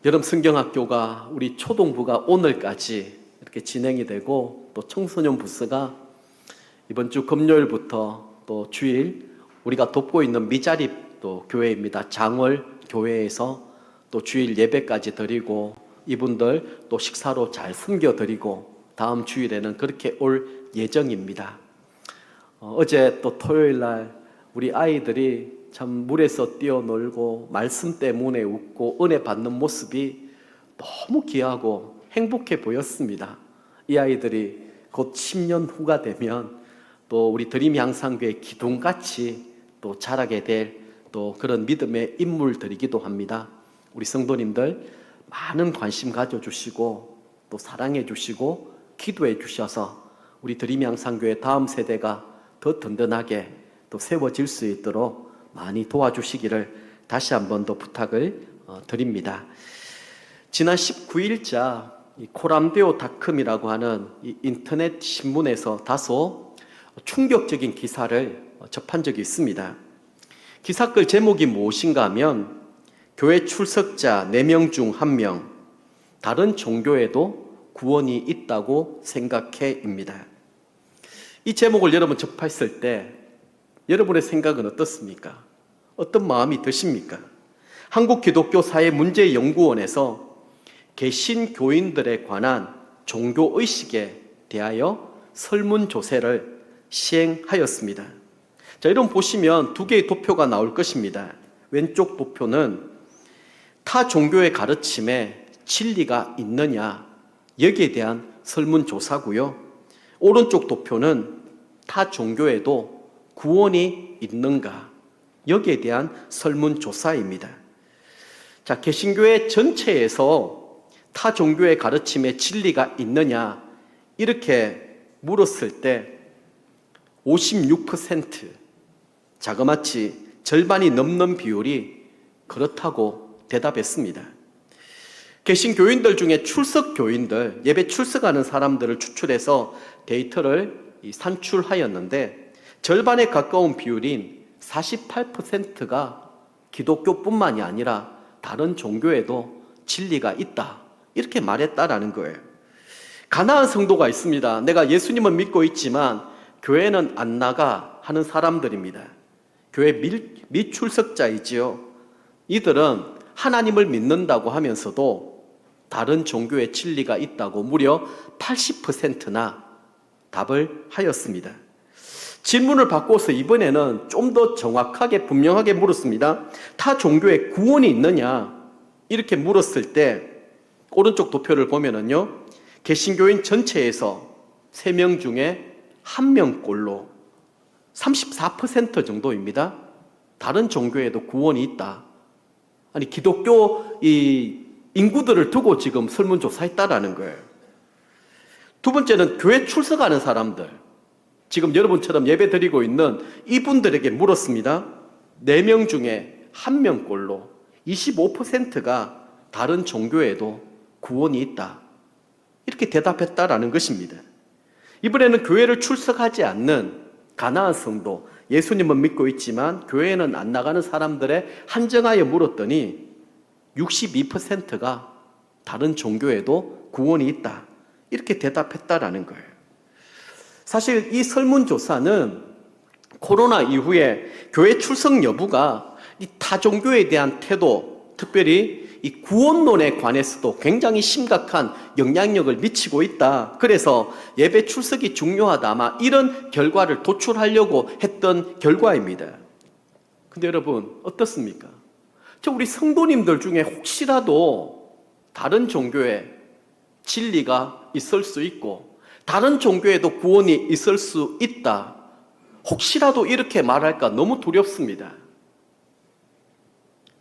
여름 성경학교가 우리 초동부가 오늘까지 이렇게 진행이 되고, 또 청소년 부스가 이번 주 금요일부터 또 주일 우리가 돕고 있는 미자립 또 교회입니다. 장월 교회에서 또 주일 예배까지 드리고, 이분들 또 식사로 잘 섬겨드리고 다음 주일에는 그렇게 올 예정입니다. 어제 또 토요일 날 우리 아이들이 참 물에서 뛰어놀고 말씀 때문에 웃고 은혜 받는 모습이 너무 귀하고 행복해 보였습니다. 이 아이들이 곧 10년 후가 되면 또 우리 드림 향상교회 기둥같이 또 자라게 될 또 그런 믿음의 인물들이기도 합니다. 우리 성도님들 많은 관심 가져주시고 또 사랑해 주시고 기도해 주셔서 우리 드림 향상교회 다음 세대가 더 든든하게 또 세워질 수 있도록 많이 도와주시기를 다시 한 번 더 부탁을 드립니다. 지난 19일자 코람데오닷컴이라고 하는 이 인터넷 신문에서 다소 충격적인 기사를 접한 적이 있습니다. 기사글 제목이 무엇인가 하면 교회 출석자 4명 중 1명, 다른 종교에도 구원이 있다고 생각해입니다. 이 제목을 여러분 접했을 때 여러분의 생각은 어떻습니까? 어떤 마음이 드십니까? 한국기독교사회문제연구원에서 개신교인들에 관한 종교의식에 대하여 설문조사를 시행하였습니다. 자, 이런 보시면 두 개의 도표가 나올 것입니다. 왼쪽 도표는 타 종교의 가르침에 진리가 있느냐, 여기에 대한 설문조사고요. 오른쪽 도표는 타 종교에도 구원이 있는가, 여기에 대한 설문조사입니다. 자, 개신교회 전체에서 타 종교의 가르침에 진리가 있느냐 이렇게 물었을 때 56%, 자그마치 절반이 넘는 비율이 그렇다고 대답했습니다. 개신교인들 중에 출석교인들, 예배 출석하는 사람들을 추출해서 데이터를 산출하였는데 절반에 가까운 비율인 48%가 기독교뿐만이 아니라 다른 종교에도 진리가 있다, 이렇게 말했다라는 거예요. 가난한 성도가 있습니다. 내가 예수님은 믿고 있지만 교회는 안 나가 하는 사람들입니다. 교회 미출석자이지요. 이들은 하나님을 믿는다고 하면서도 다른 종교의 진리가 있다고 무려 80%나 답을 하였습니다. 질문을 바꿔서 이번에는 좀 더 정확하게 분명하게 물었습니다. 타 종교에 구원이 있느냐 이렇게 물었을 때 오른쪽 도표를 보면은요, 개신교인 전체에서 3명 중에 1명꼴로 34% 정도입니다. 다른 종교에도 구원이 있다. 아니, 기독교 이 인구들을 두고 지금 설문조사했다라는 거예요. 두 번째는 교회 출석하는 사람들, 지금 여러분처럼 예배 드리고 있는 이분들에게 물었습니다. 4명 중에 1명꼴로 25%가 다른 종교에도 구원이 있다, 이렇게 대답했다라는 것입니다. 이번에는 교회를 출석하지 않는 가난한 성도, 예수님은 믿고 있지만 교회에는 안 나가는 사람들의 한정하여 물었더니 62%가 다른 종교에도 구원이 있다, 이렇게 대답했다라는 거예요. 사실 이 설문조사는 코로나 이후에 교회 출석 여부가 이 타종교에 대한 태도, 특별히 이 구원론에 관해서도 굉장히 심각한 영향력을 미치고 있다. 그래서 예배 출석이 중요하다. 아마 이런 결과를 도출하려고 했던 결과입니다. 근데 여러분 어떻습니까? 우리 성도님들 중에 혹시라도 다른 종교에 진리가 있을 수 있고 다른 종교에도 구원이 있을 수 있다, 혹시라도 이렇게 말할까 너무 두렵습니다.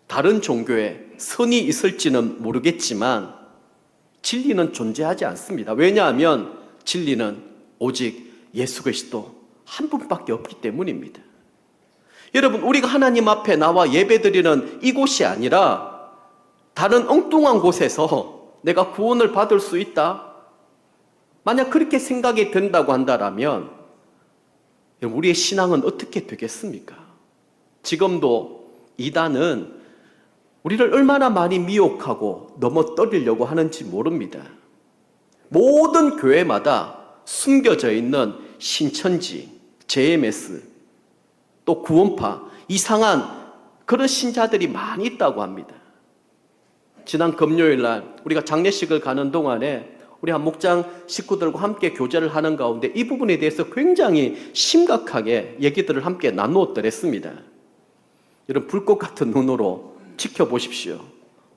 다른 종교에 선이 있을지는 모르겠지만 진리는 존재하지 않습니다. 왜냐하면 진리는 오직 예수 그리스도 한 분밖에 없기 때문입니다. 여러분, 우리가 하나님 앞에 나와 예배드리는 이곳이 아니라 다른 엉뚱한 곳에서 내가 구원을 받을 수 있다, 만약 그렇게 생각이 든다고 한다면 우리의 신앙은 어떻게 되겠습니까? 지금도 이단은 우리를 얼마나 많이 미혹하고 넘어뜨리려고 하는지 모릅니다. 모든 교회마다 숨겨져 있는 신천지, JMS, 또 구원파, 이상한 그런 신자들이 많이 있다고 합니다. 지난 금요일 날 우리가 장례식을 가는 동안에 우리 한 목장 식구들과 함께 교제를 하는 가운데 이 부분에 대해서 굉장히 심각하게 얘기들을 함께 나누었더랬습니다. 이런 불꽃 같은 눈으로 지켜보십시오.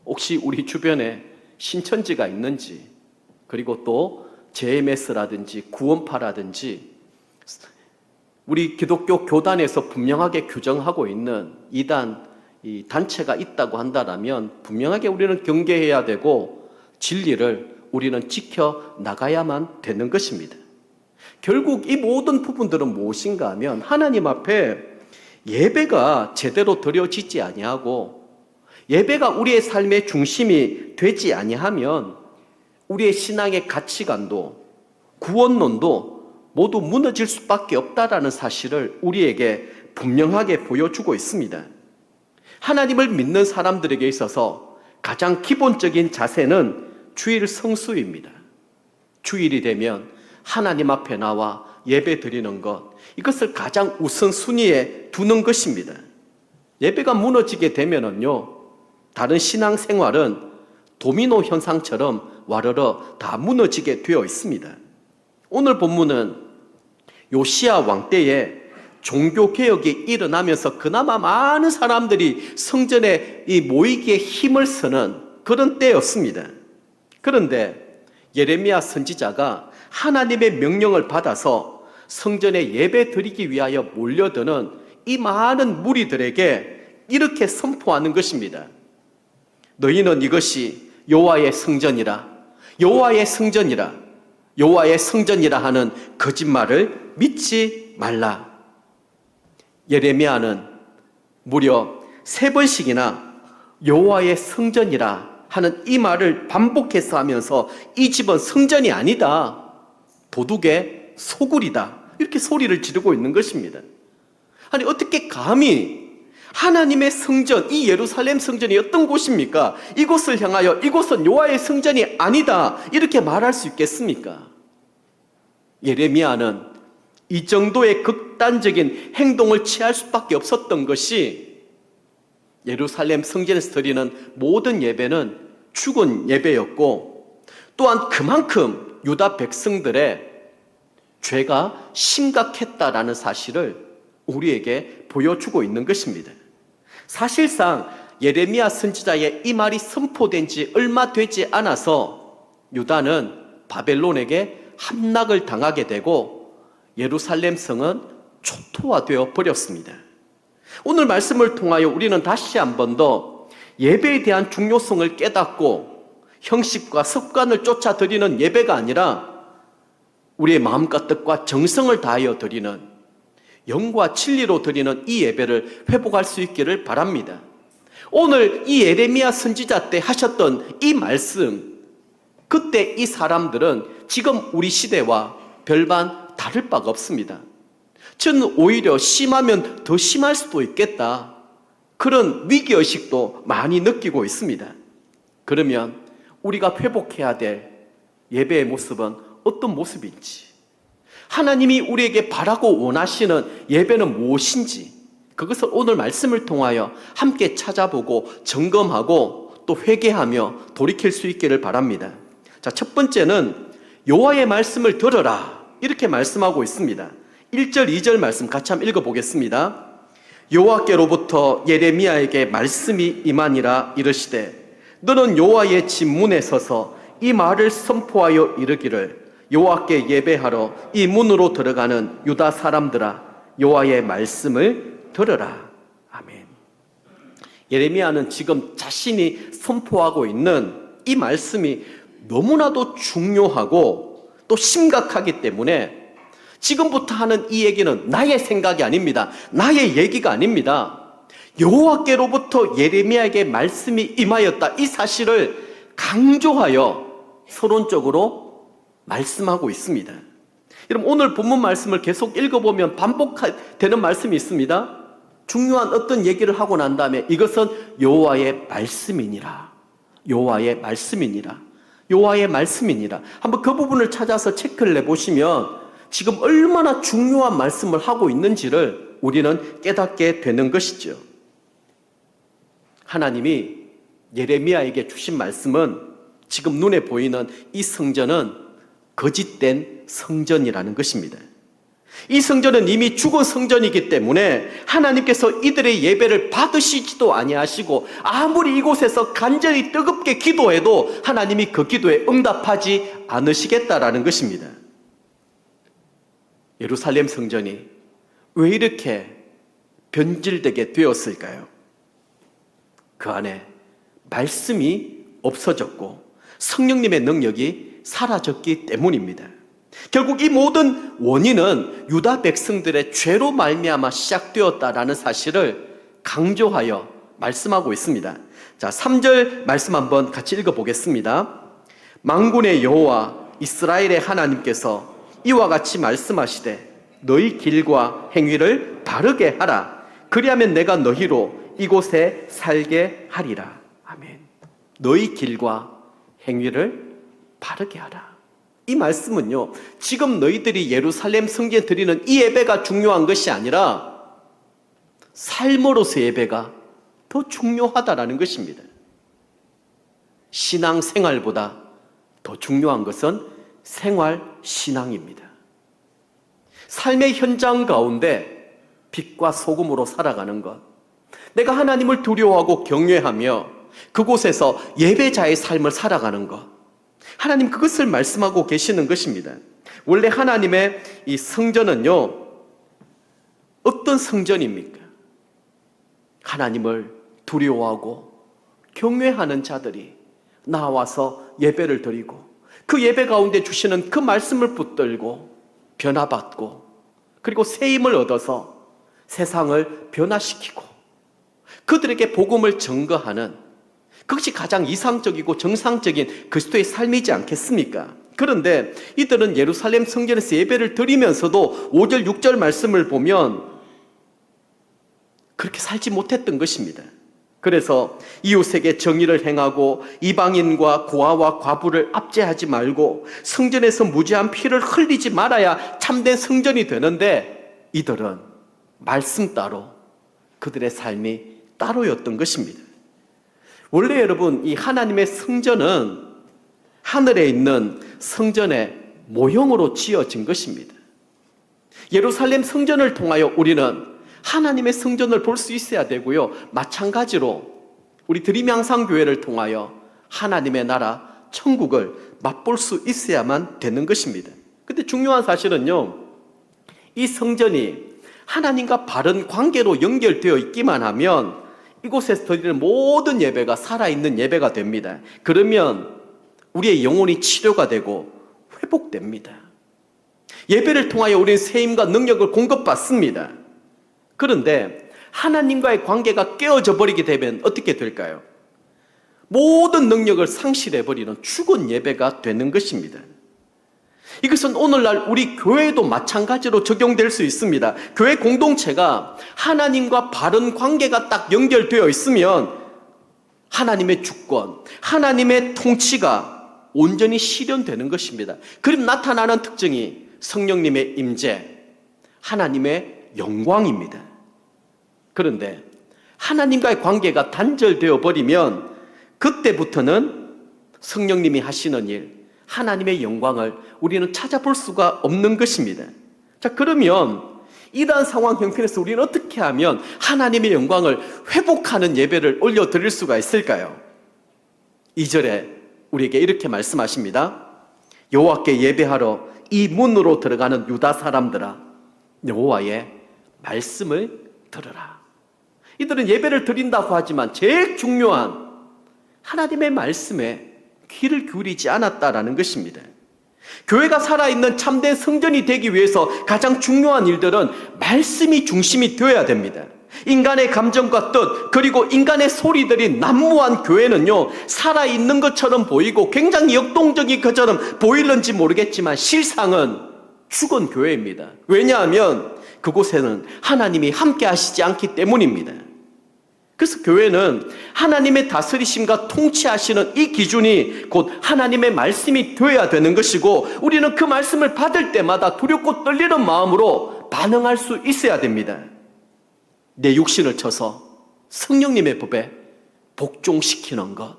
혹시 우리 주변에 신천지가 있는지, 그리고 또 JMS라든지 구원파라든지 우리 기독교 교단에서 분명하게 규정하고 있는 이단, 이 단체가 있다고 한다면 분명하게 우리는 경계해야 되고 진리를 우리는 지켜 나가야만 되는 것입니다. 결국 이 모든 부분들은 무엇인가 하면 하나님 앞에 예배가 제대로 드려지지 아니하고 예배가 우리의 삶의 중심이 되지 아니하면 우리의 신앙의 가치관도 구원론도 모두 무너질 수밖에 없다라는 사실을 우리에게 분명하게 보여주고 있습니다. 하나님을 믿는 사람들에게 있어서 가장 기본적인 자세는 주일 성수입니다. 주일이 되면 하나님 앞에 나와 예배 드리는 것, 이것을 가장 우선순위에 두는 것입니다. 예배가 무너지게 되면은요, 다른 신앙생활은 도미노 현상처럼 와르르 다 무너지게 되어 있습니다. 오늘 본문은 요시야 왕 때에 종교개혁이 일어나면서 그나마 많은 사람들이 성전에 모이기에 힘을 쓰는 그런 때였습니다. 그런데 예레미야 선지자가 하나님의 명령을 받아서 성전에 예배 드리기 위하여 몰려드는 이 많은 무리들에게 이렇게 선포하는 것입니다. 너희는 이것이 여호와의 성전이라, 여호와의 성전이라, 여호와의 성전이라 하는 거짓말을 믿지 말라. 예레미야는 무려 3번씩이나 여호와의 성전이라 하는 이 말을 반복해서 하면서 이 집은 성전이 아니다, 도둑의 소굴이다, 이렇게 소리를 지르고 있는 것입니다. 아니, 어떻게 감히 하나님의 성전, 이 예루살렘 성전이 어떤 곳입니까? 이곳을 향하여 이곳은 여호와의 성전이 아니다, 이렇게 말할 수 있겠습니까? 예레미야는 이 정도의 극단적인 행동을 취할 수밖에 없었던 것이 예루살렘 성전에서 드리는 모든 예배는 죽은 예배였고, 또한 그만큼 유다 백성들의 죄가 심각했다라는 사실을 우리에게 보여주고 있는 것입니다. 사실상 예레미야 선지자의 이 말이 선포된 지 얼마 되지 않아서 유다는 바벨론에게 함락을 당하게 되고 예루살렘 성은 초토화되어 버렸습니다. 오늘 말씀을 통하여 우리는 다시 한 번 더 예배에 대한 중요성을 깨닫고 형식과 습관을 쫓아 드리는 예배가 아니라 우리의 마음과 뜻과 정성을 다하여 드리는, 영과 진리로 드리는 이 예배를 회복할 수 있기를 바랍니다. 오늘 이 예레미야 선지자 때 하셨던 이 말씀, 그때 이 사람들은 지금 우리 시대와 별반 다를 바가 없습니다. 저는 오히려 심하면 더 심할 수도 있겠다, 그런 위기의식도 많이 느끼고 있습니다. 그러면 우리가 회복해야 될 예배의 모습은 어떤 모습인지, 하나님이 우리에게 바라고 원하시는 예배는 무엇인지, 그것을 오늘 말씀을 통하여 함께 찾아보고 점검하고 또 회개하며 돌이킬 수 있기를 바랍니다. 자, 첫 번째는 여호와의 말씀을 들어라, 이렇게 말씀하고 있습니다. 1절, 2절 말씀 같이 한번 읽어보겠습니다. 여호와께로부터 예레미야에게 말씀이 임하니라. 이르시되 너는 여호와의 집 문에 서서 이 말을 선포하여 이르기를, 여호와께 예배하러 이 문으로 들어가는 유다 사람들아, 여호와의 말씀을 들으라. 아멘. 예레미야는 지금 자신이 선포하고 있는 이 말씀이 너무나도 중요하고 또 심각하기 때문에 지금부터 하는 이 얘기는 나의 생각이 아닙니다. 나의 얘기가 아닙니다. 여호와께로부터 예레미야에게 말씀이 임하였다, 이 사실을 강조하여 서론적으로 말씀하고 있습니다. 여러분, 오늘 본문 말씀을 계속 읽어보면 반복되는 말씀이 있습니다. 중요한 어떤 얘기를 하고 난 다음에 이것은 여호와의 말씀이니라. 여호와의 말씀이니라. 여호와의 말씀이니라. 한번 그 부분을 찾아서 체크를 내보시면 지금 얼마나 중요한 말씀을 하고 있는지를 우리는 깨닫게 되는 것이죠. 하나님이 예레미야에게 주신 말씀은 지금 눈에 보이는 이 성전은 거짓된 성전이라는 것입니다. 이 성전은 이미 죽은 성전이기 때문에 하나님께서 이들의 예배를 받으시지도 아니하시고 아무리 이곳에서 간절히 뜨겁게 기도해도 하나님이 그 기도에 응답하지 않으시겠다라는 것입니다. 예루살렘 성전이 왜 이렇게 변질되게 되었을까요? 그 안에 말씀이 없어졌고 성령님의 능력이 사라졌기 때문입니다. 결국 이 모든 원인은 유다 백성들의 죄로 말미암아 시작되었다라는 사실을 강조하여 말씀하고 있습니다. 자, 3절 말씀 한번 같이 읽어보겠습니다. 만군의 여호와 이스라엘의 하나님께서 이와 같이 말씀하시되 너희 길과 행위를 바르게 하라. 그리하면 내가 너희로 이곳에 살게 하리라. 아멘. 너희 길과 행위를 바르게 하라. 이 말씀은요, 지금 너희들이 예루살렘 성전에 드리는 이 예배가 중요한 것이 아니라 삶으로서의 예배가 더 중요하다라는 것입니다. 신앙생활보다 더 중요한 것은 생활신앙입니다. 삶의 현장 가운데 빛과 소금으로 살아가는 것, 내가 하나님을 두려워하고 경외하며 그곳에서 예배자의 삶을 살아가는 것, 하나님 그것을 말씀하고 계시는 것입니다. 원래 하나님의 이 성전은요, 어떤 성전입니까? 하나님을 두려워하고 경외하는 자들이 나와서 예배를 드리고 그 예배 가운데 주시는 그 말씀을 붙들고 변화받고 그리고 새 힘을 얻어서 세상을 변화시키고 그들에게 복음을 전거하는, 그것이 가장 이상적이고 정상적인 그리스도의 삶이지 않겠습니까? 그런데 이들은 예루살렘 성전에서 예배를 드리면서도 5절 6절 말씀을 보면 그렇게 살지 못했던 것입니다. 그래서 이웃에게 정의를 행하고 이방인과 고아와 과부를 압제하지 말고 성전에서 무죄한 피를 흘리지 말아야 참된 성전이 되는데 이들은 말씀 따로 그들의 삶이 따로였던 것입니다. 원래 여러분, 이 하나님의 성전은 하늘에 있는 성전의 모형으로 지어진 것입니다. 예루살렘 성전을 통하여 우리는 하나님의 성전을 볼 수 있어야 되고요, 마찬가지로 우리 드림양상교회를 통하여 하나님의 나라 천국을 맛볼 수 있어야만 되는 것입니다. 근데 중요한 사실은요, 이 성전이 하나님과 바른 관계로 연결되어 있기만 하면 이곳에서 드리는 모든 예배가 살아있는 예배가 됩니다. 그러면 우리의 영혼이 치료가 되고 회복됩니다. 예배를 통하여 우리는 새 힘과 능력을 공급받습니다. 그런데 하나님과의 관계가 깨어져 버리게 되면 어떻게 될까요? 모든 능력을 상실해버리는 죽은 예배가 되는 것입니다. 이것은 오늘날 우리 교회도 마찬가지로 적용될 수 있습니다. 교회 공동체가 하나님과 바른 관계가 딱 연결되어 있으면 하나님의 주권, 하나님의 통치가 온전히 실현되는 것입니다. 그럼 나타나는 특징이 성령님의 임재, 하나님의 영광입니다. 그런데 하나님과의 관계가 단절되어 버리면 그때부터는 성령님이 하시는 일, 하나님의 영광을 우리는 찾아볼 수가 없는 것입니다. 자, 그러면 이러한 상황 형편에서 우리는 어떻게 하면 하나님의 영광을 회복하는 예배를 올려드릴 수가 있을까요? 2절에 우리에게 이렇게 말씀하십니다. 여호와께 예배하러 이 문으로 들어가는 유다 사람들아, 여호와의 말씀을 들으라. 이들은 예배를 드린다고 하지만 제일 중요한 하나님의 말씀에 귀를 기울이지 않았다라는 것입니다. 교회가 살아있는 참된 성전이 되기 위해서 가장 중요한 일들은 말씀이 중심이 되어야 됩니다. 인간의 감정과 뜻, 그리고 인간의 소리들이 난무한 교회는요, 살아있는 것처럼 보이고 굉장히 역동적인 것처럼 보일는지 모르겠지만 실상은 죽은 교회입니다. 왜냐하면 그곳에는 하나님이 함께 하시지 않기 때문입니다. 그래서 교회는 하나님의 다스리심과 통치하시는 이 기준이 곧 하나님의 말씀이 되어야 되는 것이고, 우리는 그 말씀을 받을 때마다 두렵고 떨리는 마음으로 반응할 수 있어야 됩니다. 내 육신을 쳐서 성령님의 법에 복종시키는 것,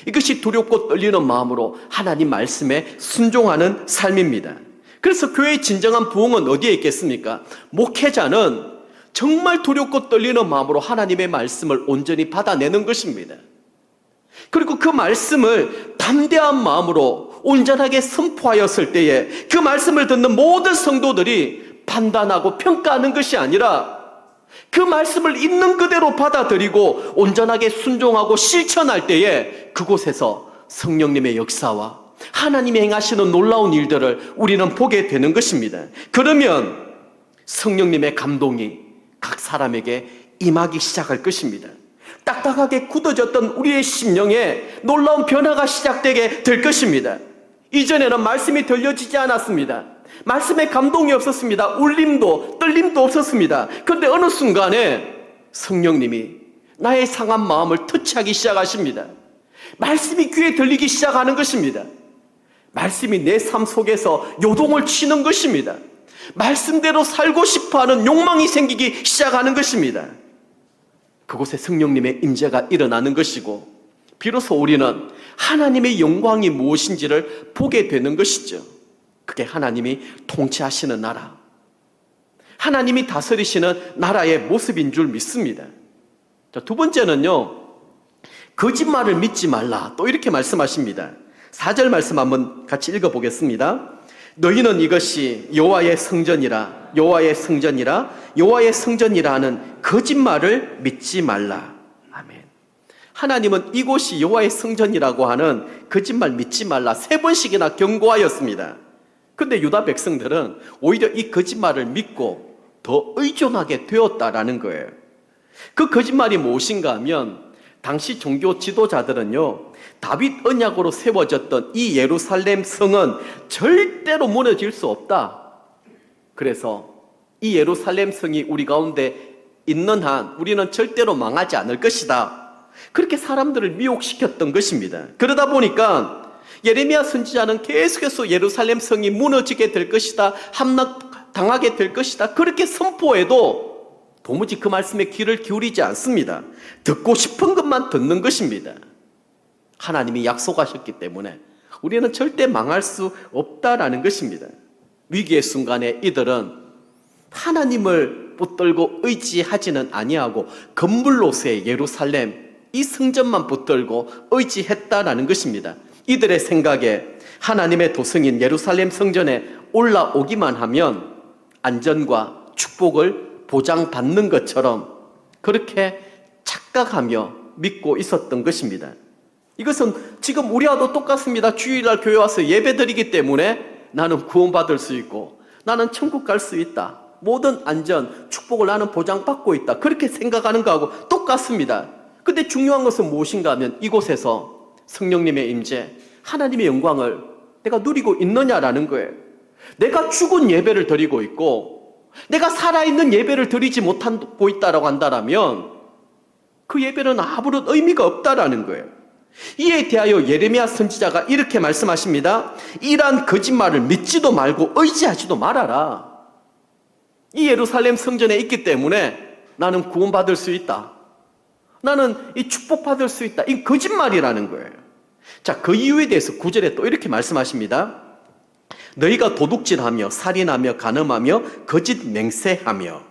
이것이 두렵고 떨리는 마음으로 하나님 말씀에 순종하는 삶입니다. 그래서 교회의 진정한 부흥은 어디에 있겠습니까? 목회자는 정말 두렵고 떨리는 마음으로 하나님의 말씀을 온전히 받아내는 것입니다. 그리고 그 말씀을 담대한 마음으로 온전하게 선포하였을 때에 그 말씀을 듣는 모든 성도들이 판단하고 평가하는 것이 아니라 그 말씀을 있는 그대로 받아들이고 온전하게 순종하고 실천할 때에 그곳에서 성령님의 역사와 하나님이 행하시는 놀라운 일들을 우리는 보게 되는 것입니다. 그러면 성령님의 감동이 각 사람에게 임하기 시작할 것입니다. 딱딱하게 굳어졌던 우리의 심령에 놀라운 변화가 시작되게 될 것입니다. 이전에는 말씀이 들려지지 않았습니다. 말씀에 감동이 없었습니다. 울림도 떨림도 없었습니다. 그런데 어느 순간에 성령님이 나의 상한 마음을 터치하기 시작하십니다. 말씀이 귀에 들리기 시작하는 것입니다. 말씀이 내 삶 속에서 요동을 치는 것입니다. 말씀대로 살고 싶어하는 욕망이 생기기 시작하는 것입니다. 그곳에 성령님의 임재가 일어나는 것이고, 비로소 우리는 하나님의 영광이 무엇인지를 보게 되는 것이죠. 그게 하나님이 통치하시는 나라, 하나님이 다스리시는 나라의 모습인 줄 믿습니다. 자, 두 번째는요, 거짓말을 믿지 말라. 또 이렇게 말씀하십니다. 4절 말씀 한번 같이 읽어보겠습니다. 너희는 이것이 여호와의 성전이라, 여호와의 성전이라, 여호와의 성전이라 하는 거짓말을 믿지 말라. 아멘. 하나님은 이곳이 여호와의 성전이라고 하는 거짓말 믿지 말라 3번씩이나 경고하였습니다. 그런데 유다 백성들은 오히려 이 거짓말을 믿고 더 의존하게 되었다라는 거예요. 그 거짓말이 무엇인가 하면, 당시 종교 지도자들은요, 다윗 언약으로 세워졌던 이 예루살렘 성은 절대로 무너질 수 없다. 그래서 이 예루살렘 성이 우리 가운데 있는 한 우리는 절대로 망하지 않을 것이다. 그렇게 사람들을 미혹시켰던 것입니다. 그러다 보니까 예레미야 선지자는 계속해서 예루살렘 성이 무너지게 될 것이다, 함락당하게 될 것이다, 그렇게 선포해도 도무지 그 말씀에 귀를 기울이지 않습니다. 듣고 싶은 것만 듣는 것입니다. 하나님이 약속하셨기 때문에 우리는 절대 망할 수 없다라는 것입니다. 위기의 순간에 이들은 하나님을 붙들고 의지하지는 아니하고 건물로서의 예루살렘, 이 성전만 붙들고 의지했다라는 것입니다. 이들의 생각에 하나님의 도성인 예루살렘 성전에 올라오기만 하면 안전과 축복을 보장받는 것처럼 그렇게 착각하며 믿고 있었던 것입니다. 이것은 지금 우리와도 똑같습니다. 주일날 교회 와서 예배드리기 때문에 나는 구원받을 수 있고 나는 천국 갈 수 있다, 모든 안전, 축복을 나는 보장받고 있다, 그렇게 생각하는 거하고 똑같습니다. 근데 중요한 것은 무엇인가 하면 이곳에서 성령님의 임재, 하나님의 영광을 내가 누리고 있느냐라는 거예요. 내가 죽은 예배를 드리고 있고 내가 살아있는 예배를 드리지 못하고 있다라고 한다면 그 예배는 아무런 의미가 없다라는 거예요. 이에 대하여 예레미야 선지자가 이렇게 말씀하십니다. 이러한 거짓말을 믿지도 말고 의지하지도 말아라. 이 예루살렘 성전에 있기 때문에 나는 구원받을 수 있다, 나는 이 축복받을 수 있다, 이 거짓말이라는 거예요. 자, 그 이유에 대해서 9절에 또 이렇게 말씀하십니다. 너희가 도둑질하며 살인하며 간음하며 거짓 맹세하며.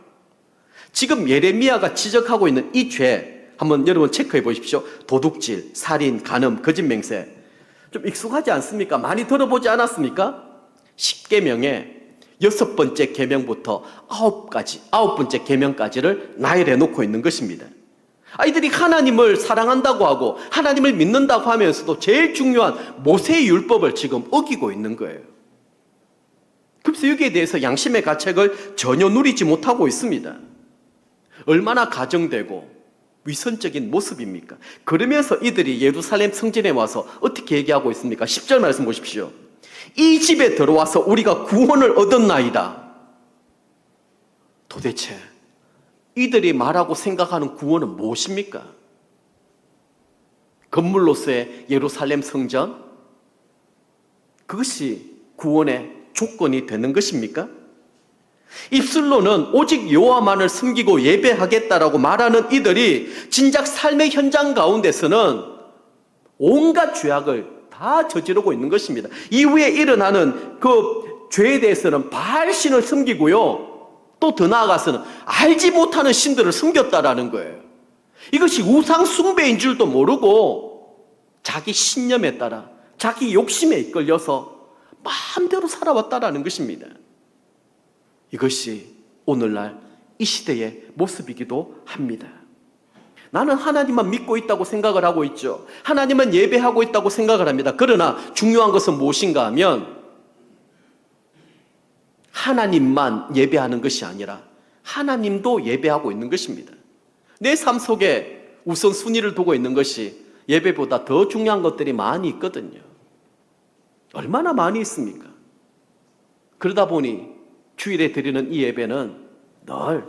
지금 예레미야가 지적하고 있는 이 죄 한번 여러분 체크해 보십시오. 도둑질, 살인, 간음, 거짓 맹세. 좀 익숙하지 않습니까? 많이 들어보지 않았습니까? 10계명의 6번째 계명부터 9번째 계명까지를 나열해 놓고 있는 것입니다. 아이들이 하나님을 사랑한다고 하고 하나님을 믿는다고 하면서도 제일 중요한 모세의 율법을 지금 어기고 있는 거예요. 그래서 여기에 대해서 양심의 가책을 전혀 누리지 못하고 있습니다. 얼마나 가정되고 위선적인 모습입니까? 그러면서 이들이 예루살렘 성전에 와서 어떻게 얘기하고 있습니까? 10절 말씀 보십시오. 이 집에 들어와서 우리가 구원을 얻었나이다. 도대체 이들이 말하고 생각하는 구원은 무엇입니까? 건물로서의 예루살렘 성전? 그것이 구원의 조건이 되는 것입니까? 입술로는 오직 여호와만을 섬기고 예배하겠다라고 말하는 이들이 진작 삶의 현장 가운데서는 온갖 죄악을 다 저지르고 있는 것입니다. 이후에 일어나는 그 죄에 대해서는 바알신을 섬기고요, 또 더 나아가서는 알지 못하는 신들을 섬겼다라는 거예요. 이것이 우상 숭배인 줄도 모르고 자기 신념에 따라 자기 욕심에 이끌려서 마음대로 살아왔다라는 것입니다. 이것이 오늘날 이 시대의 모습이기도 합니다. 나는 하나님만 믿고 있다고 생각을 하고 있죠. 하나님만 예배하고 있다고 생각을 합니다. 그러나 중요한 것은 무엇인가 하면 하나님만 예배하는 것이 아니라 하나님도 예배하고 있는 것입니다. 내 삶 속에 우선순위를 두고 있는 것이 예배보다 더 중요한 것들이 많이 있거든요. 얼마나 많이 있습니까? 그러다 보니 주일에 드리는 이 예배는 늘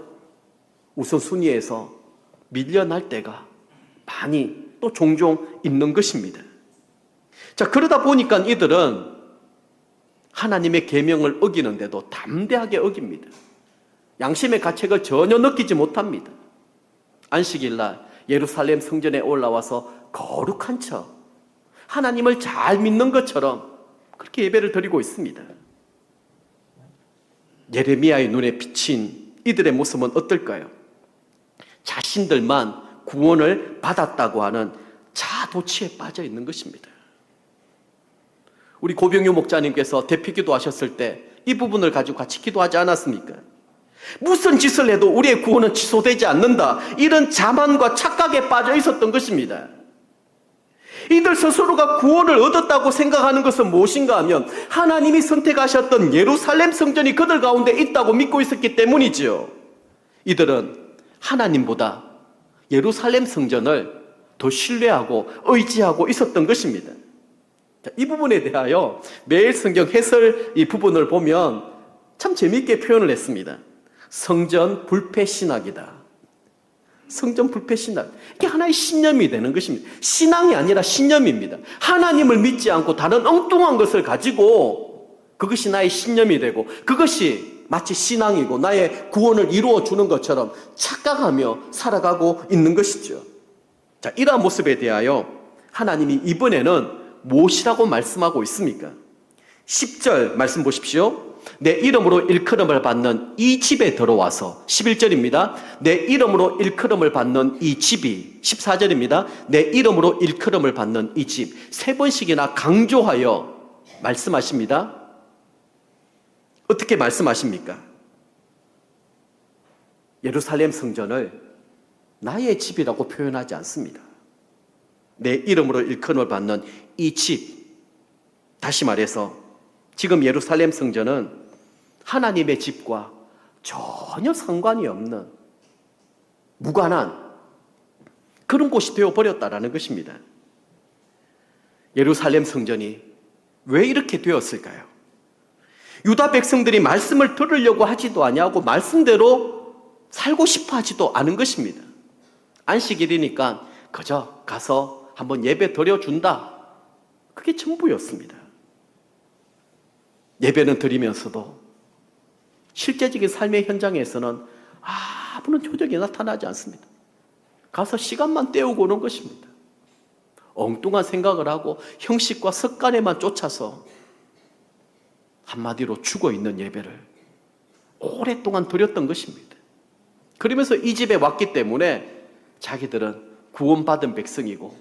우선순위에서 밀려날 때가 많이 또 종종 있는 것입니다. 자, 그러다 보니까 이들은 하나님의 계명을 어기는데도 담대하게 어깁니다. 양심의 가책을 전혀 느끼지 못합니다. 안식일날 예루살렘 성전에 올라와서 거룩한 척 하나님을 잘 믿는 것처럼 그렇게 예배를 드리고 있습니다. 예레미야의 눈에 비친 이들의 모습은 어떨까요? 자신들만 구원을 받았다고 하는 자도취에 빠져 있는 것입니다. 우리 고병유 목자님께서 대피기도 하셨을 때 이 부분을 가지고 같이 기도하지 않았습니까? 무슨 짓을 해도 우리의 구원은 취소되지 않는다, 이런 자만과 착각에 빠져 있었던 것입니다. 이들 스스로가 구원을 얻었다고 생각하는 것은 무엇인가 하면 하나님이 선택하셨던 예루살렘 성전이 그들 가운데 있다고 믿고 있었기 때문이지요. 이들은 하나님보다 예루살렘 성전을 더 신뢰하고 의지하고 있었던 것입니다. 자, 이 부분에 대하여 매일 성경 해설 이 부분을 보면 참 재미있게 표현을 했습니다. 성전 불패 신학이다. 성전 불패 신학. 이게 하나의 신념이 되는 것입니다. 신앙이 아니라 신념입니다. 하나님을 믿지 않고 다른 엉뚱한 것을 가지고 그것이 나의 신념이 되고 그것이 마치 신앙이고 나의 구원을 이루어 주는 것처럼 착각하며 살아가고 있는 것이죠. 자, 이러한 모습에 대하여 하나님이 이번에는 무엇이라고 말씀하고 있습니까? 10절 말씀 보십시오. 내 이름으로 일컬음을 받는 이 집에 들어와서 11절입니다. 내 이름으로 일컬음을 받는 이 집이 14절입니다. 내 이름으로 일컬음을 받는 이 집. 세 번씩이나 강조하여 말씀하십니다. 어떻게 말씀하십니까? 예루살렘 성전을 나의 집이라고 표현하지 않습니다. 내 이름으로 일컬음을 받는 이 집. 다시 말해서 지금 예루살렘 성전은 하나님의 집과 전혀 상관이 없는 무관한 그런 곳이 되어버렸다라는 것입니다. 예루살렘 성전이 왜 이렇게 되었을까요? 유다 백성들이 말씀을 들으려고 하지도 아니하고 말씀대로 살고 싶어 하지도 않은 것입니다. 안식일이니까 그저 가서 한번 예배 드려준다, 그게 전부였습니다. 예배는 드리면서도 실제적인 삶의 현장에서는 아무런 효력이 나타나지 않습니다. 가서 시간만 때우고 오는 것입니다. 엉뚱한 생각을 하고 형식과 습관에만 쫓아서 한마디로 죽어있는 예배를 오랫동안 드렸던 것입니다. 그러면서 이 집에 왔기 때문에 자기들은 구원받은 백성이고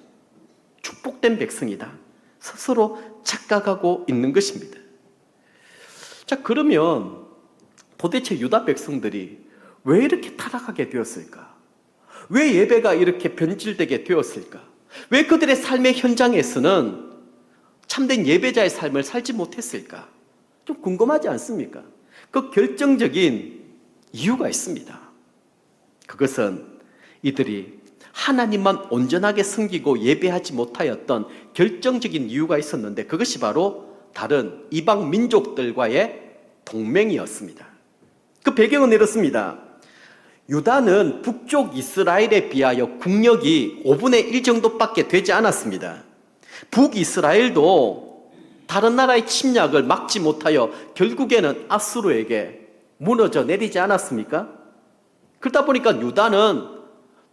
축복된 백성이다, 스스로 착각하고 있는 것입니다. 자, 그러면 도대체 유다 백성들이 왜 이렇게 타락하게 되었을까? 왜 예배가 이렇게 변질되게 되었을까? 왜 그들의 삶의 현장에서는 참된 예배자의 삶을 살지 못했을까? 좀 궁금하지 않습니까? 그 결정적인 이유가 있습니다. 그것은 이들이 하나님만 온전하게 섬기고 예배하지 못하였던 결정적인 이유가 있었는데, 그것이 바로 다른 이방 민족들과의 동맹이었습니다. 그 배경은 이렇습니다. 유다는 북쪽 이스라엘에 비하여 국력이 5분의 1 정도밖에 되지 않았습니다. 북이스라엘도 다른 나라의 침략을 막지 못하여 결국에는 아수르에게 무너져 내리지 않았습니까? 그러다 보니까 유다는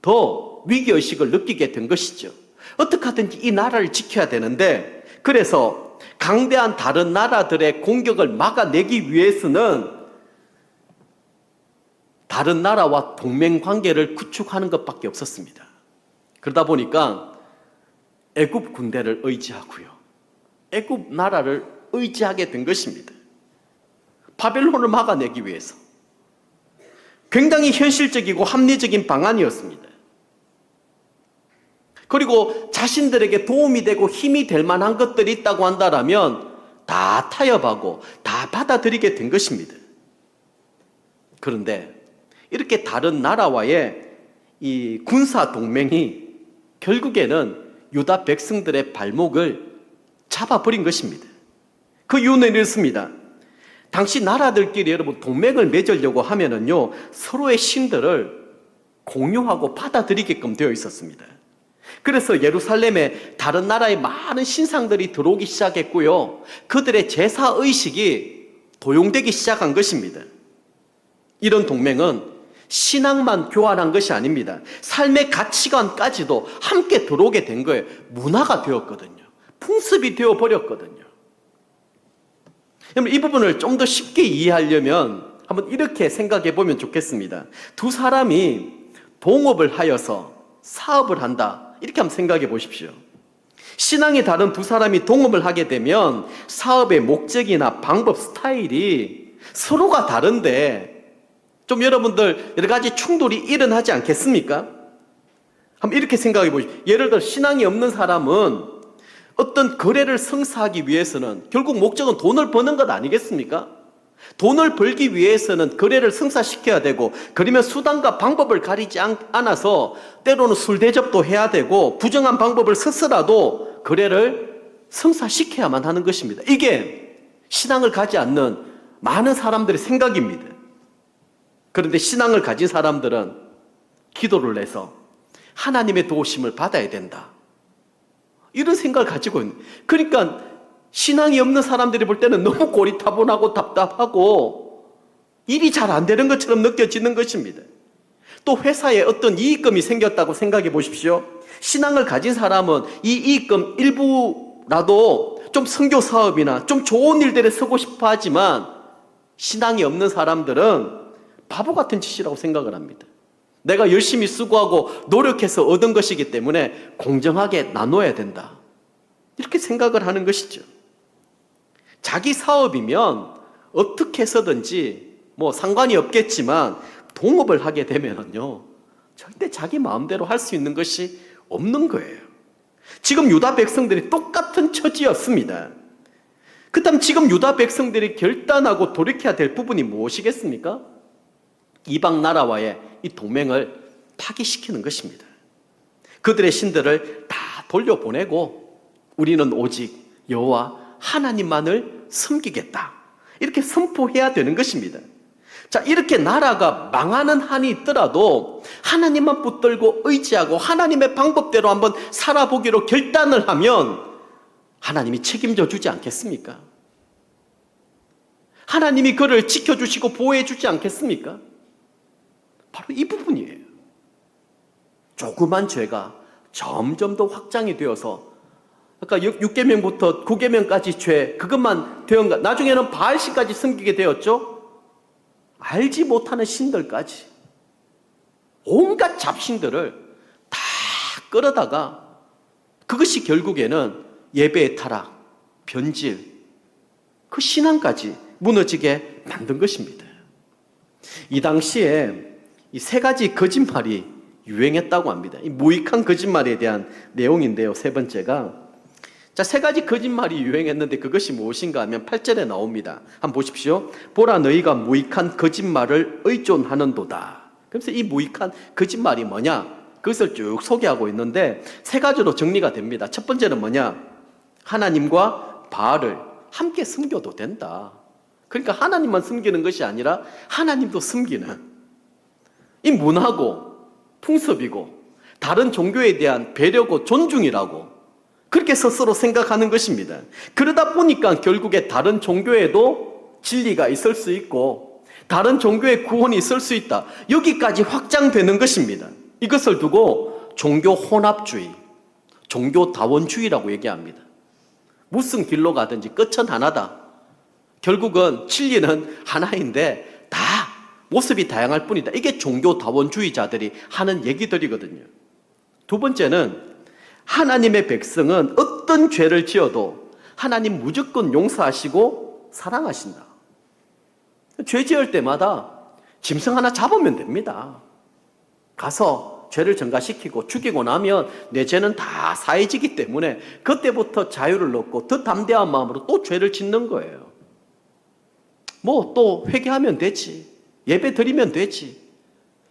더 위기의식을 느끼게 된 것이죠. 어떻게 하든지 이 나라를 지켜야 되는데, 그래서 강대한 다른 나라들의 공격을 막아내기 위해서는 다른 나라와 동맹 관계를 구축하는 것밖에 없었습니다. 그러다 보니까 애굽 군대를 의지하고요, 애굽 나라를 의지하게 된 것입니다. 바벨론을 막아내기 위해서. 굉장히 현실적이고 합리적인 방안이었습니다. 그리고 자신들에게 도움이 되고 힘이 될 만한 것들이 있다고 한다면 다 타협하고 다 받아들이게 된 것입니다. 그런데 이렇게 다른 나라와의 이 군사 동맹이 결국에는 유다 백성들의 발목을 잡아버린 것입니다. 그 이유는 이렇습니다. 당시 나라들끼리 여러분 동맹을 맺으려고 하면은요, 서로의 신들을 공유하고 받아들이게끔 되어 있었습니다. 그래서 예루살렘에 다른 나라의 많은 신상들이 들어오기 시작했고요, 그들의 제사의식이 도용되기 시작한 것입니다. 이런 동맹은 신앙만 교환한 것이 아닙니다. 삶의 가치관까지도 함께 들어오게 된 거예요. 문화가 되었거든요. 풍습이 되어버렸거든요. 이 부분을 좀 더 쉽게 이해하려면 한번 이렇게 생각해 보면 좋겠습니다. 두 사람이 동업을 하여서 사업을 한다, 이렇게 한번 생각해 보십시오. 신앙이 다른 두 사람이 동업을 하게 되면 사업의 목적이나 방법, 스타일이 서로가 다른데 좀 여러분들 여러 가지 충돌이 일어나지 않겠습니까? 한번 이렇게 생각해 보십시오. 예를 들어 신앙이 없는 사람은 어떤 거래를 성사하기 위해서는 결국 목적은 돈을 버는 것 아니겠습니까? 돈을 벌기 위해서는 거래를 성사시켜야 되고, 그러면 수단과 방법을 가리지 않아서 때로는 술 대접도 해야 되고 부정한 방법을 써서라도 거래를 성사시켜야만 하는 것입니다. 이게 신앙을 가지 않는 많은 사람들의 생각입니다. 그런데 신앙을 가진 사람들은 기도를 해서 하나님의 도우심을 받아야 된다, 이런 생각을 가지고 있는. 그러니까 신앙이 없는 사람들이 볼 때는 너무 고리타분하고 답답하고 일이 잘 안 되는 것처럼 느껴지는 것입니다. 또 회사에 어떤 이익금이 생겼다고 생각해 보십시오. 신앙을 가진 사람은 이 이익금 일부라도 좀 선교 사업이나 좀 좋은 일들에 쓰고 싶어 하지만, 신앙이 없는 사람들은 바보 같은 짓이라고 생각을 합니다. 내가 열심히 수고하고 노력해서 얻은 것이기 때문에 공정하게 나눠야 된다, 이렇게 생각을 하는 것이죠. 자기 사업이면 어떻게 해서든지 뭐 상관이 없겠지만 동업을 하게 되면은요, 절대 자기 마음대로 할 수 있는 것이 없는 거예요. 지금 유다 백성들이 똑같은 처지였습니다. 그다음 지금 유다 백성들이 결단하고 돌이켜야 될 부분이 무엇이겠습니까? 이방 나라와의 이 동맹을 파기시키는 것입니다. 그들의 신들을 다 돌려보내고 우리는 오직 여호와 하나님만을 섬기겠다, 이렇게 선포해야 되는 것입니다. 자, 이렇게 나라가 망하는 한이 있더라도 하나님만 붙들고 의지하고 하나님의 방법대로 한번 살아보기로 결단을 하면 하나님이 책임져 주지 않겠습니까? 하나님이 그를 지켜주시고 보호해 주지 않겠습니까? 바로 이 부분이에요. 조그만 죄가 점점 더 확장이 되어서, 아까 6계명부터 9계명까지 죄, 그것만 되었는가, 나중에는 바알신까지 섬기게 되었죠. 알지 못하는 신들까지, 온갖 잡신들을 다 끌어다가 그것이 결국에는 예배의 타락, 변질, 그 신앙까지 무너지게 만든 것입니다. 이 당시에 이 세 가지 거짓말이 유행했다고 합니다. 이 무익한 거짓말에 대한 내용인데요. 세 번째가, 자, 세 가지 거짓말이 유행했는데 그것이 무엇인가 하면 8절에 나옵니다. 한번 보십시오. 보라, 너희가 무익한 거짓말을 의존하는도다. 그래서 이 무익한 거짓말이 뭐냐, 그것을 쭉 소개하고 있는데 세 가지로 정리가 됩니다. 첫 번째는 뭐냐, 하나님과 바알을 함께 섬겨도 된다. 그러니까 하나님만 섬기는 것이 아니라 하나님도 섬기는, 이 문화고 풍습이고 다른 종교에 대한 배려고 존중이라고 그렇게 스스로 생각하는 것입니다. 그러다 보니까 결국에 다른 종교에도 진리가 있을 수 있고 다른 종교의 구원이 있을 수 있다. 여기까지 확장되는 것입니다. 이것을 두고 종교 혼합주의, 종교 다원주의라고 얘기합니다. 무슨 길로 가든지 끝은 하나다. 결국은 진리는 하나인데 다 모습이 다양할 뿐이다. 이게 종교 다원주의자들이 하는 얘기들이거든요. 두 번째는 하나님의 백성은 어떤 죄를 지어도 하나님 무조건 용서하시고 사랑하신다. 죄 지을 때마다 짐승 하나 잡으면 됩니다. 가서 죄를 전가시키고 죽이고 나면 내 죄는 다 사해지기 때문에 그때부터 자유를 얻고 더 담대한 마음으로 또 죄를 짓는 거예요. 뭐 또 회개하면 되지. 예배 드리면 되지.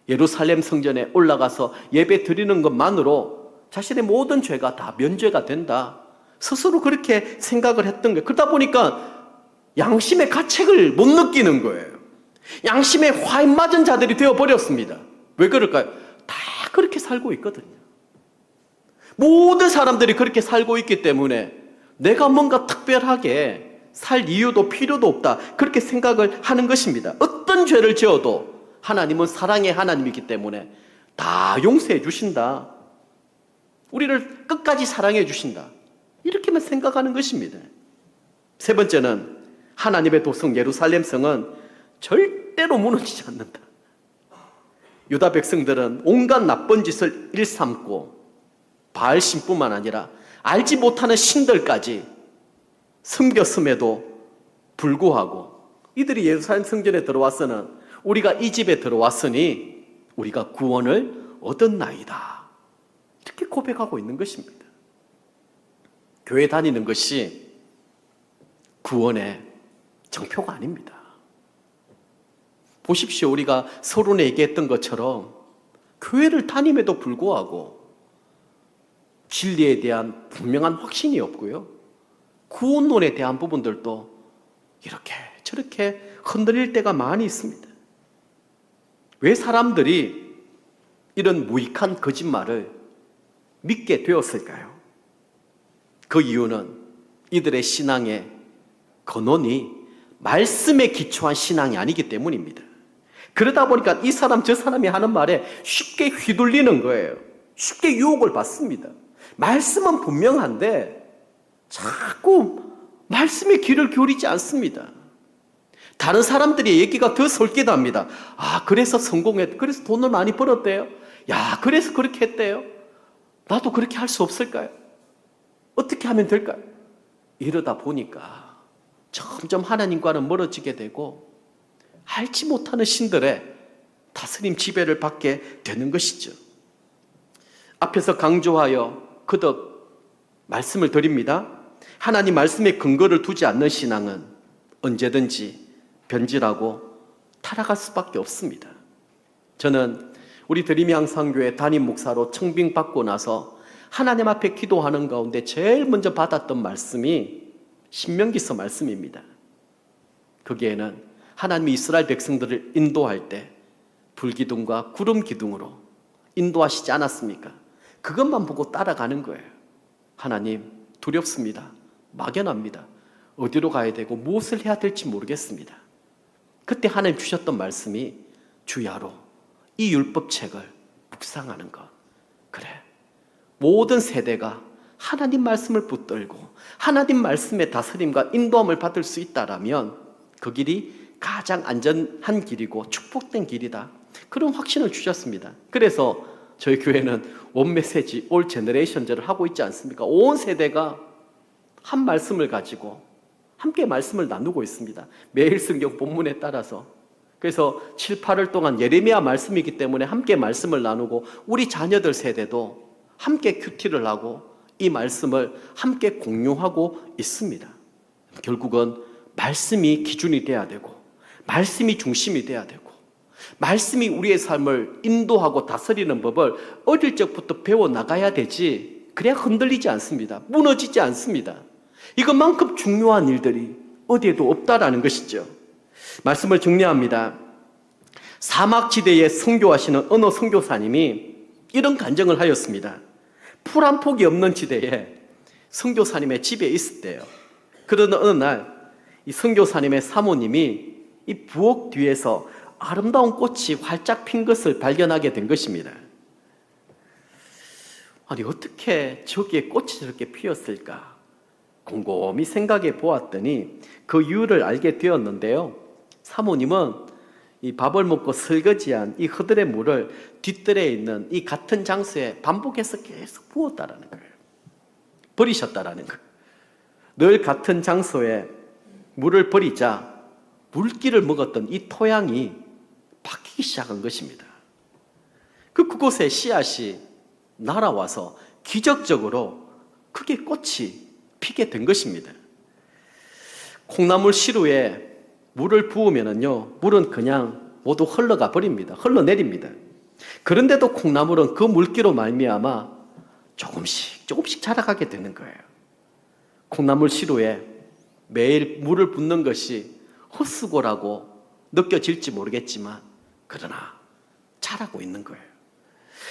예루살렘 성전에 올라가서 예배 드리는 것만으로 자신의 모든 죄가 다 면죄가 된다. 스스로 그렇게 생각을 했던 거예요. 그러다 보니까 양심의 가책을 못 느끼는 거예요. 양심에 화인 맞은 자들이 되어버렸습니다. 왜 그럴까요? 다 그렇게 살고 있거든요. 모든 사람들이 그렇게 살고 있기 때문에 내가 뭔가 특별하게 살 이유도 필요도 없다. 그렇게 생각을 하는 것입니다. 어떤 죄를 지어도 하나님은 사랑의 하나님이기 때문에 다 용서해 주신다. 우리를 끝까지 사랑해 주신다. 이렇게만 생각하는 것입니다. 세 번째는 하나님의 도성 예루살렘 성은 절대로 무너지지 않는다. 유다 백성들은 온갖 나쁜 짓을 일삼고 바알신뿐만 아니라 알지 못하는 신들까지 섬겼음에도 불구하고 이들이 예루살렘 성전에 들어와서는 우리가 이 집에 들어왔으니 우리가 구원을 얻었나이다. 이렇게 고백하고 있는 것입니다. 교회 다니는 것이 구원의 정표가 아닙니다. 보십시오. 우리가 서론에 얘기했던 것처럼 교회를 다님에도 불구하고 진리에 대한 분명한 확신이 없고요. 구원론에 대한 부분들도 이렇게 저렇게 흔들릴 때가 많이 있습니다. 왜 사람들이 이런 무익한 거짓말을 믿게 되었을까요? 그 이유는 이들의 신앙의 근원이 말씀에 기초한 신앙이 아니기 때문입니다. 그러다 보니까 이 사람 저 사람이 하는 말에 쉽게 휘둘리는 거예요. 쉽게 유혹을 받습니다. 말씀은 분명한데 자꾸 말씀에 귀를 기울이지 않습니다. 다른 사람들의 얘기가 더 솔깃합니다. 아, 그래서 성공했대. 그래서 돈을 많이 벌었대요. 야, 그래서 그렇게 했대요. 나도 그렇게 할 수 없을까요? 어떻게 하면 될까요? 이러다 보니까 점점 하나님과는 멀어지게 되고 알지 못하는 신들의 다스림 지배를 받게 되는 것이죠. 앞에서 강조하여 거듭 말씀을 드립니다. 하나님 말씀에 근거를 두지 않는 신앙은 언제든지 변질하고 타락할 수밖에 없습니다. 저는 우리 드림양상교회 담임 목사로 청빙받고 나서 하나님 앞에 기도하는 가운데 제일 먼저 받았던 말씀이 신명기서 말씀입니다. 거기에는 하나님이 이스라엘 백성들을 인도할 때 불기둥과 구름기둥으로 인도하시지 않았습니까? 그것만 보고 따라가는 거예요. 하나님 두렵습니다. 막연합니다. 어디로 가야 되고 무엇을 해야 될지 모르겠습니다. 그때 하나님 주셨던 말씀이 주야로 이 율법책을 묵상하는 것. 그래, 모든 세대가 하나님 말씀을 붙들고 하나님 말씀의 다스림과 인도함을 받을 수 있다라면 그 길이 가장 안전한 길이고 축복된 길이다. 그런 확신을 주셨습니다. 그래서 저희 교회는 원 메시지 올 제너레이션제를 하고 있지 않습니까? 온 세대가 한 말씀을 가지고 함께 말씀을 나누고 있습니다. 매일 성경 본문에 따라서. 그래서 7, 8월 동안 예레미야 말씀이기 때문에 함께 말씀을 나누고 우리 자녀들 세대도 함께 큐티를 하고 이 말씀을 함께 공유하고 있습니다. 결국은 말씀이 기준이 돼야 되고 말씀이 중심이 돼야 되고 말씀이 우리의 삶을 인도하고 다스리는 법을 어릴 적부터 배워나가야 되지. 그래야 흔들리지 않습니다. 무너지지 않습니다. 이것만큼 중요한 일들이 어디에도 없다라는 것이죠. 말씀을 정리합니다. 사막지대에 선교하시는 어느 선교사님이 이런 간증을 하였습니다. 풀 한 폭이 없는 지대에 선교사님의 집에 있을 때요. 그러던 어느 날 이 선교사님의 사모님이 이 부엌 뒤에서 아름다운 꽃이 활짝 핀 것을 발견하게 된 것입니다. 아니, 어떻게 저기에 꽃이 저렇게 피었을까? 곰곰이 생각해 보았더니 그 이유를 알게 되었는데요. 사모님은 이 밥을 먹고 설거지한 이 허들의 물을 뒷뜰에 있는 이 같은 장소에 반복해서 계속 부었다라는 거예요. 버리셨다라는 거예요. 늘 같은 장소에 물을 버리자 물기를 먹었던 이 토양이 바뀌기 시작한 것입니다. 그곳에 씨앗이 날아와서 기적적으로 크게 꽃이 피게 된 것입니다. 콩나물 시루에 물을 부으면은요, 물은 그냥 모두 흘러가 버립니다. 흘러내립니다. 그런데도 콩나물은 그 물기로 말미암아 조금씩 자라가게 되는 거예요. 콩나물 시루에 매일 물을 붓는 것이 헛수고라고 느껴질지 모르겠지만 그러나 자라고 있는 거예요.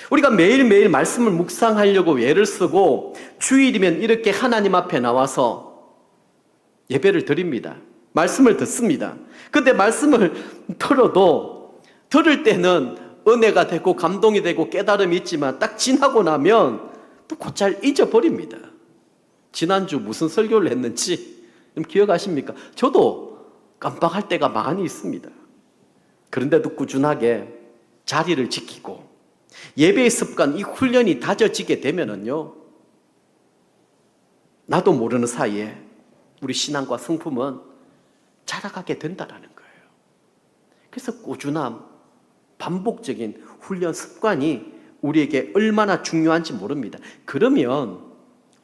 우리가 매일매일 말씀을 묵상하려고 애를 쓰고 주일이면 이렇게 하나님 앞에 나와서 예배를 드립니다. 말씀을 듣습니다. 근데 말씀을 들을 때는 은혜가 되고 감동이 되고 깨달음이 있지만 딱 지나고 나면 또 곧잘 잊어버립니다. 지난주 무슨 설교를 했는지 좀 기억하십니까? 저도 깜빡할 때가 많이 있습니다. 그런데도 꾸준하게 자리를 지키고 예배의 습관, 이 훈련이 다져지게 되면은요, 나도 모르는 사이에 우리 신앙과 성품은 자라가게 된다라는 거예요. 그래서 꾸준함, 반복적인 훈련 습관이 우리에게 얼마나 중요한지 모릅니다. 그러면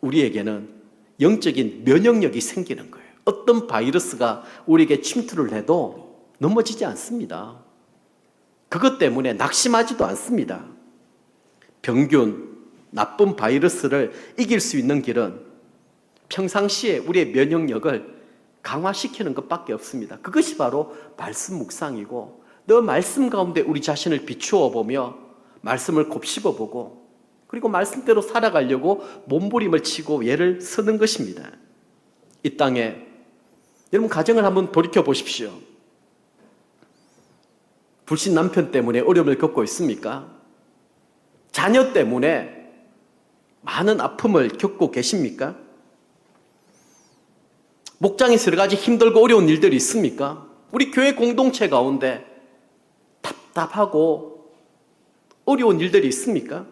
우리에게는 영적인 면역력이 생기는 거예요. 어떤 바이러스가 우리에게 침투를 해도 넘어지지 않습니다. 그것 때문에 낙심하지도 않습니다. 병균, 나쁜 바이러스를 이길 수 있는 길은 평상시에 우리의 면역력을 강화시키는 것밖에 없습니다. 그것이 바로 말씀 묵상이고, 너 말씀 가운데 우리 자신을 비추어 보며 말씀을 곱씹어 보고, 그리고 말씀대로 살아가려고 몸부림을 치고 애를 쓰는 것입니다. 이 땅에 여러분 가정을 한번 돌이켜 보십시오. 불신 남편 때문에 어려움을 겪고 있습니까? 자녀 때문에 많은 아픔을 겪고 계십니까? 목장에서 여러 가지 힘들고 어려운 일들이 있습니까? 우리 교회 공동체 가운데 답답하고 어려운 일들이 있습니까?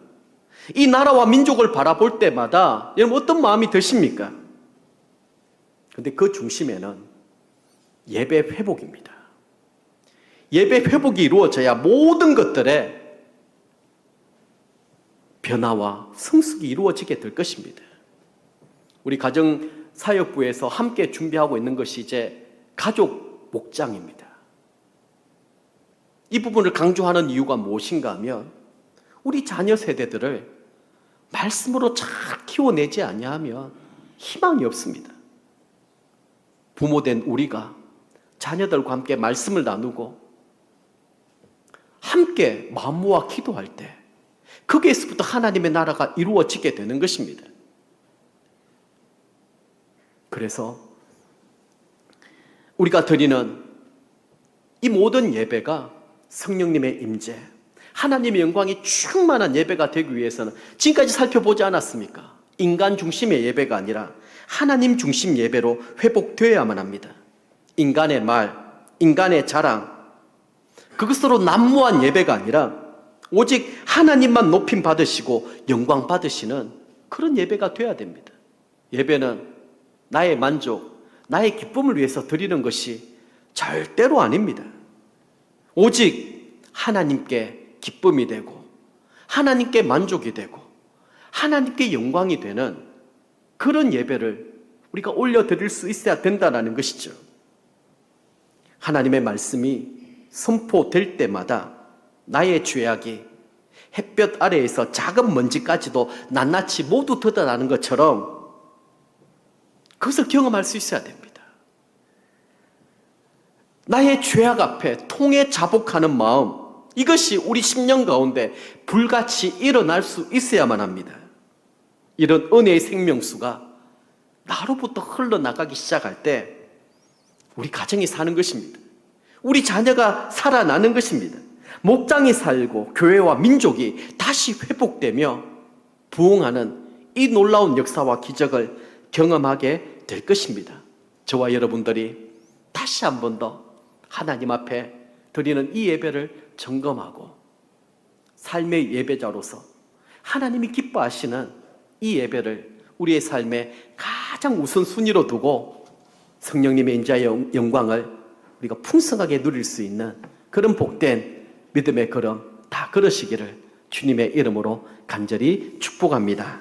이 나라와 민족을 바라볼 때마다 여러분 어떤 마음이 드십니까? 그런데 그 중심에는 예배 회복입니다. 예배 회복이 이루어져야 모든 것들의 변화와 성숙이 이루어지게 될 것입니다. 우리 가정사역부에서 함께 준비하고 있는 것이 이제 가족 목장입니다. 이 부분을 강조하는 이유가 무엇인가 하면 우리 자녀 세대들을 말씀으로 잘 키워내지 아니하면 희망이 없습니다. 부모된 우리가 자녀들과 함께 말씀을 나누고 함께 마음 모아 기도할 때 거기에서부터 하나님의 나라가 이루어지게 되는 것입니다. 그래서 우리가 드리는 이 모든 예배가 성령님의 임재, 하나님의 영광이 충만한 예배가 되기 위해서는 지금까지 살펴보지 않았습니까? 인간 중심의 예배가 아니라 하나님 중심 예배로 회복되어야만 합니다. 인간의 말, 인간의 자랑, 그것으로 난무한 예배가 아니라 오직 하나님만 높임 받으시고 영광 받으시는 그런 예배가 되어야 됩니다. 예배는 나의 만족, 나의 기쁨을 위해서 드리는 것이 절대로 아닙니다. 오직 하나님께 기쁨이 되고 하나님께 만족이 되고 하나님께 영광이 되는 그런 예배를 우리가 올려드릴 수 있어야 된다는 것이죠. 하나님의 말씀이 선포될 때마다 나의 죄악이 햇볕 아래에서 작은 먼지까지도 낱낱이 모두 드러나는 것처럼 그것을 경험할 수 있어야 됩니다. 나의 죄악 앞에 통해 자복하는 마음, 이것이 우리 10년 가운데 불같이 일어날 수 있어야만 합니다. 이런 은혜의 생명수가 나로부터 흘러나가기 시작할 때 우리 가정이 사는 것입니다. 우리 자녀가 살아나는 것입니다. 목장이 살고 교회와 민족이 다시 회복되며 부흥하는 이 놀라운 역사와 기적을 경험하게 될 것입니다. 저와 여러분들이 다시 한 번 더 하나님 앞에 드리는 이 예배를 점검하고 삶의 예배자로서 하나님이 기뻐하시는 이 예배를 우리의 삶에 가장 우선순위로 두고 성령님의 인자의 영광을 우리가 풍성하게 누릴 수 있는 그런 복된 믿음의 걸음 다 걸으시기를 주님의 이름으로 간절히 축복합니다.